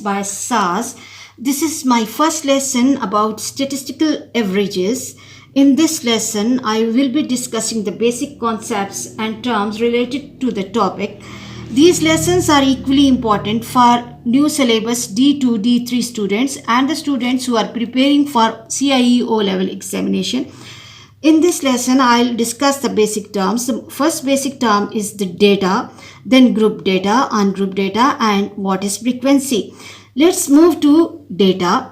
by SAS. This is my first lesson about statistical averages. In this lesson, I will be discussing the basic concepts and terms related to the topic. These lessons are equally important for new syllabus D2, D3 students and the students who are preparing for CIE O-level examination. In this lesson, I'll discuss the basic terms. The first basic term is the data, then group data, ungroup data, and what is frequency. Let's move to data.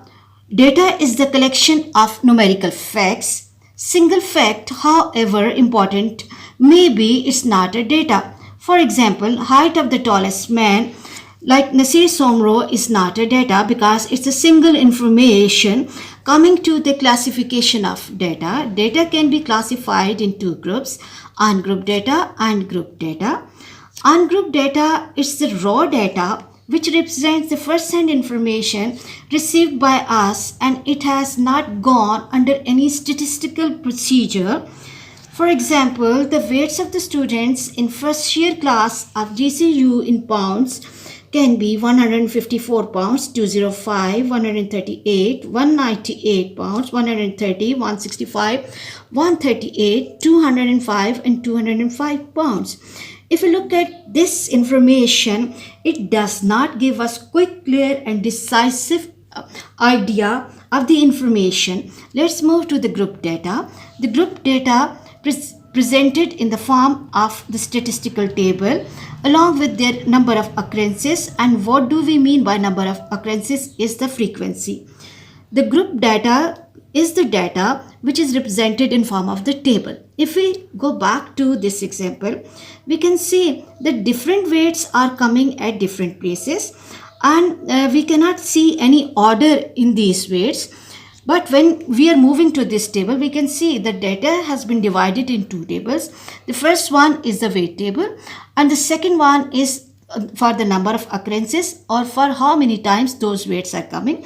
Data is the collection of numerical facts. Single fact, however important may be, is not a data. For example, height of the tallest man like Nasir Somro is not a data because it's a single information. Coming to the classification of data, data can be classified in two groups, ungrouped data and group data. Ungrouped data is the raw data which represents the first-hand information received by us and it has not gone under any statistical procedure. For example, the weights of the students in first year class of GCU in pounds can be 154 pounds, 205, 138, 198 pounds, 130, 165, 138, 205 and 205 pounds. If we look at this information, it does not give us quick, clear and decisive idea of the information. Let's move to the group data. The group data presented in the form of the statistical table along with their number of occurrences, and what do we mean by number of occurrences is the frequency. The group data is the data which is represented in form of the table. If we go back to this example, we can see that different weights are coming at different places and we cannot see any order in these weights. But when we are moving to this table, we can see the data has been divided in two tables. The first one is the weight table and the second one is for the number of occurrences or for how many times those weights are coming.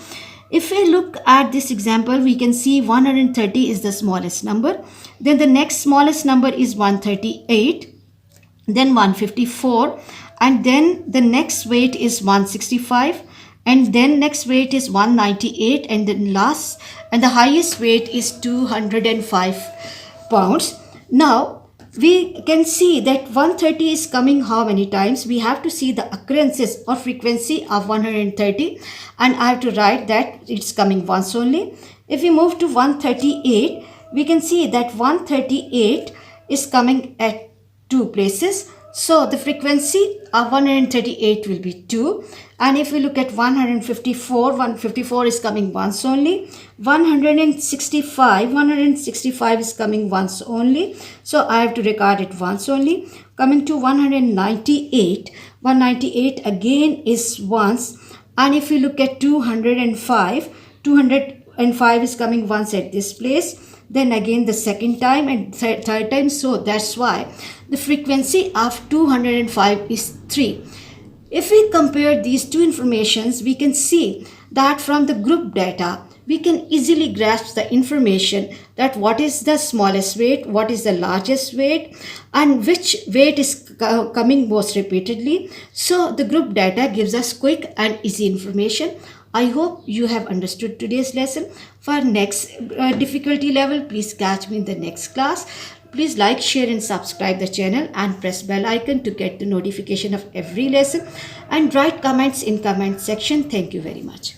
If we look at this example, we can see 130 is the smallest number. Then the next smallest number is 138, then 154, and then the next weight is 165. And then next weight is 198 and then last and the highest weight is 205 pounds. Now we can see that 130 is coming how many times? We have to see the occurrences or frequency of 130 and I have to write that it's coming once only. If we move to 138, we can see that 138 is coming at two places. So the frequency of 138 will be 2. And if we look at 154 is coming once only. 165 is coming once only. So I have to record it once only. Coming to 198 again is once. And if you look at 205 is coming once at this place. Then again the second time and third time. So that's why the frequency of 205 is 3. If we compare these two informations, we can see that from the group data, we can easily grasp the information that what is the smallest weight, what is the largest weight, and which weight is coming most repeatedly. So the group data gives us quick and easy information. I hope you have understood today's lesson. For next difficulty level, please catch me in the next class. Please like, share and subscribe the channel and press bell icon to get the notification of every lesson and write comments in comment section. Thank you very much.